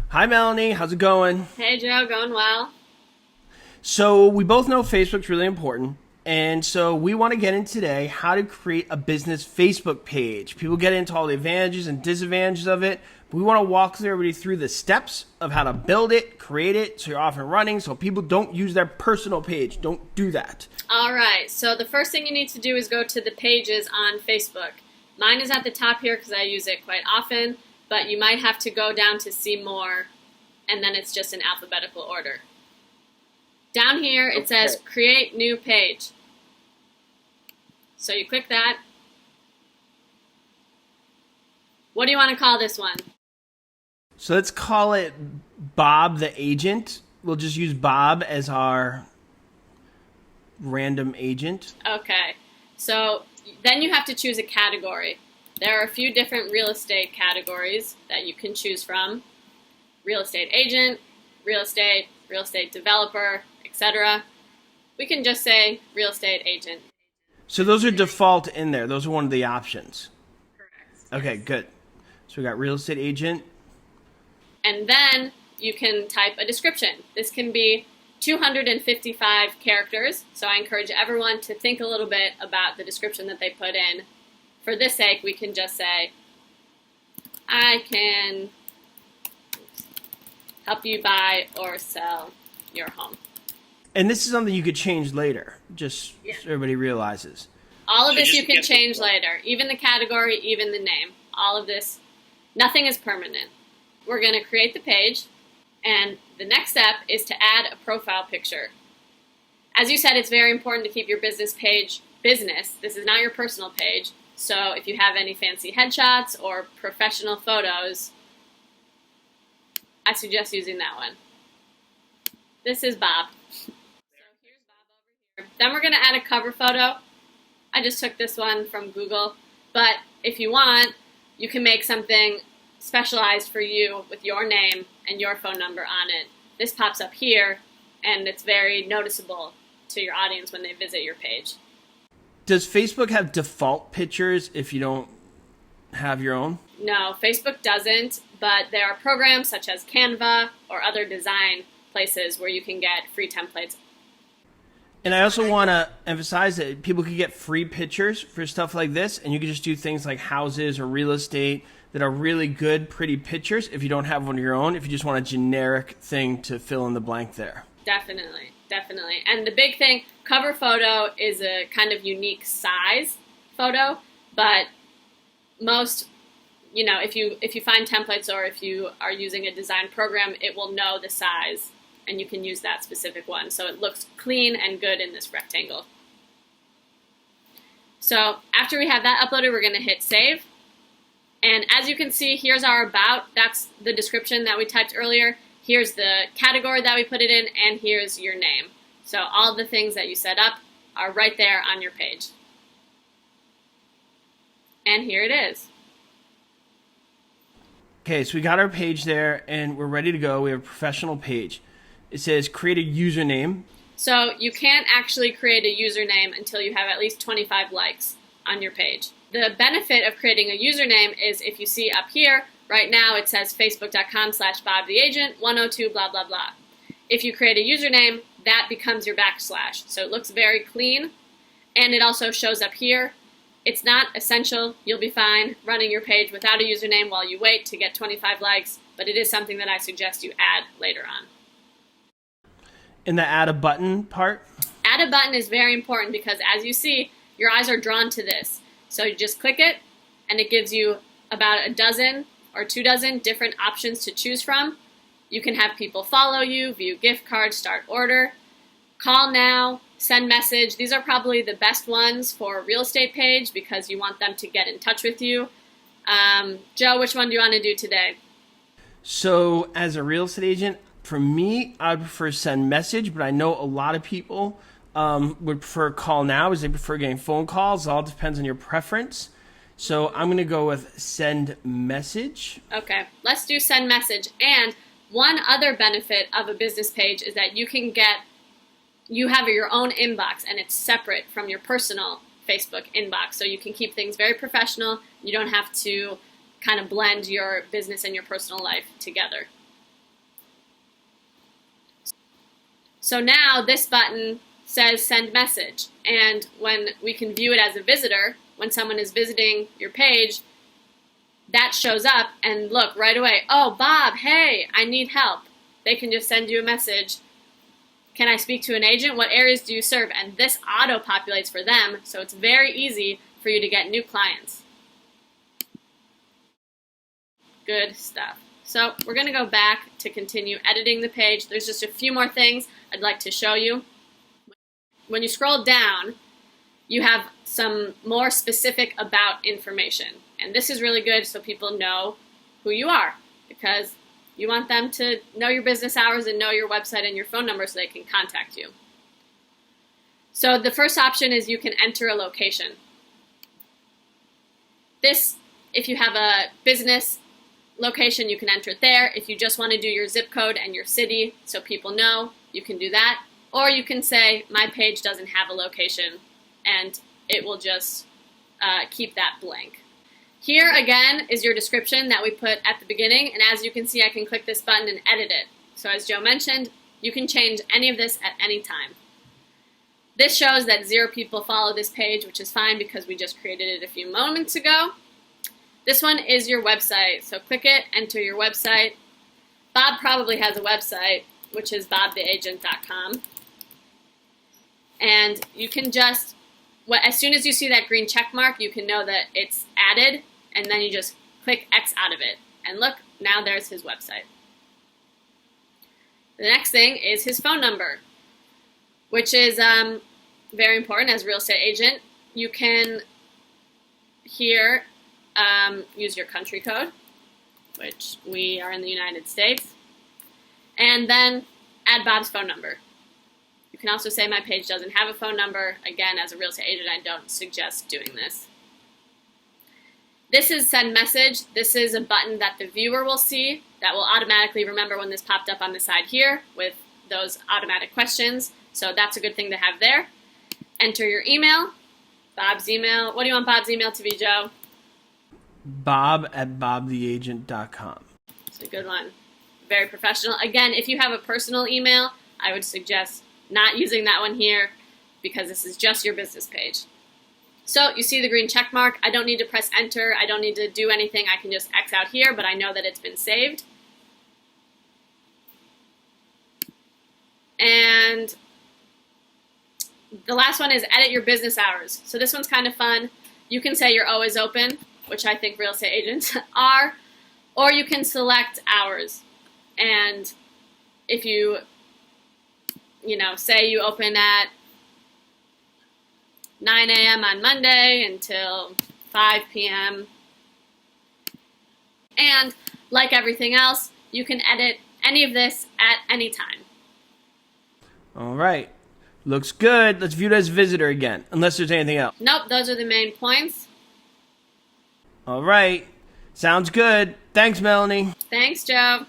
Hi, Melanie. How's it going? Hey Joe, going well. So, we both know Facebook's really important. And so, we want to get in today how to create a business Facebook page. People get into all the advantages and disadvantages of it. But we want to walk everybody through the steps of how to build it, create it, so you're off and running, so people don't use their personal page. Don't do that. All right, so the first thing you need to do is go to the pages on Facebook. Mine is at the top here because I use it quite often, but you might have to go down to see more, and then it's just in alphabetical order. Down here it says create new page. So you click that. What do you want to call this one? So, let's call it Bob the Agent. We'll just use Bob as our random agent. Okay, so then you have to choose a category. There are a few different real estate categories that you can choose from. Real estate agent, real estate developer, etc. We can just say real estate agent. So, those are default in there. Those are one of the options. Correct. Okay, good. So, we got real estate agent. And then you can type a description. This can be 255 characters, so I encourage everyone to think a little bit about the description that they put in. For this sake, we can just say, I can help you buy or sell your home. And this is something you could change later, just so everybody realizes. All of this you can change later, even the category, even the name. All of this, nothing is permanent. We're going to create the page, and the next step is to add a profile picture. As you said, it's very important to keep your business page business. This is not your personal page, so if you have any fancy headshots or professional photos, I suggest using that one. This is Bob. So here's Bob over here. Then we're going to add a cover photo. I just took this one from Google, but if you want, you can make something specialized for you with your name and your phone number on it. This pops up here, and it's very noticeable to your audience when they visit your page. Does Facebook have default pictures if you don't have your own? No, Facebook doesn't, but there are programs such as Canva or other design places where you can get free templates. And I also want to emphasize that people can get free pictures for stuff like this, and you can just do things like houses or real estate that are really good, pretty pictures if you don't have one of your own, if you just want a generic thing to fill in the blank there. Definitely, definitely. And the big thing, cover photo is a kind of unique size photo, but most, if you find templates or if you are using a design program, it will know the size, and you can use that specific one. So it looks clean and good in this rectangle. So after we have that uploaded, we're going to hit save. And as you can see, here's our about. That's the description that we typed earlier. Here's the category that we put it in, and here's your name. So all the things that you set up are right there on your page. And here it is. Okay, so we got our page there, and we're ready to go. We have a professional page. It says create a username. So you can't actually create a username until you have at least 25 likes on your page. The benefit of creating a username is if you see up here, right now it says facebook.com/BobTheAgent 102 blah blah blah. If you create a username, that becomes your backslash. So it looks very clean, and it also shows up here. It's not essential. You'll be fine running your page without a username while you wait to get 25 likes, but it is something that I suggest you add later on. In the add a button part? Add a button is very important because, as you see, your eyes are drawn to this. So you just click it, and it gives you about a dozen or 24 different options to choose from. You can have people follow you, view gift cards, start order, call now, send message. These are probably the best ones for a real estate page because you want them to get in touch with you. Joe, which one do you want to do today? So as a real estate agent, for me, I would prefer send message, but I know a lot of people would prefer call now as they prefer getting phone calls. It all depends on your preference. So I'm going to go with send message. Okay, let's do send message. And one other benefit of a business page is that you have your own inbox, and it's separate from your personal Facebook inbox. So you can keep things very professional. You don't have to kind of blend your business and your personal life together. So now this button says send message, and when we can view it as a visitor, when someone is visiting your page, that shows up and look right away, oh, Bob, hey, I need help. They can just send you a message. Can I speak to an agent? What areas do you serve? And this auto-populates for them, so it's very easy for you to get new clients. Good stuff. So we're going to go back to continue editing the page. There's just a few more things I'd like to show you. When you scroll down, you have some more specific about information. And this is really good so people know who you are, because you want them to know your business hours and know your website and your phone number so they can contact you. So the first option is you can enter a location. This, if you have a business location, you can enter it there. If you just want to do your zip code and your city so people know, you can do that. Or you can say, my page doesn't have a location, and it will just keep that blank. Here again is your description that we put at the beginning, and as you can see, I can click this button and edit it. So as Joe mentioned, you can change any of this at any time. This shows that 0 people follow this page, which is fine because we just created it a few moments ago. This one is your website, so click it, enter your website. Bob probably has a website, which is bobtheagent.com. And you can just, as soon as you see that green check mark, you can know that it's added, and then you just click X out of it. And look, now there's his website. The next thing is his phone number, which is very important as a real estate agent. You can here use your country code, which we are in the United States, and then add Bob's phone number. You can also say my page doesn't have a phone number. Again, as a real estate agent, I don't suggest doing this. This is send message. This is a button that the viewer will see that will automatically remember when this popped up on the side here with those automatic questions. So that's a good thing to have there. Enter your email, Bob's email. What do you want Bob's email to be, Joe? bob@bobtheagent.com. It's a good one. Very professional. Again, if you have a personal email, I would suggest not using that one here because this is just your business page. So you see the green check mark. I don't need to press enter. I don't need to do anything. I can just X out here, but I know that it's been saved. And the last one is edit your business hours. So this one's kind of fun. You can say you're always open, which I think real estate agents are, or you can select hours. And if you say you open at 9 a.m. on Monday until 5 p.m. And like everything else, you can edit any of this at any time. All right. Looks good. Let's view it as visitor again, unless there's anything else. Nope, those are the main points. All right. Sounds good. Thanks, Melanie. Thanks, Joe.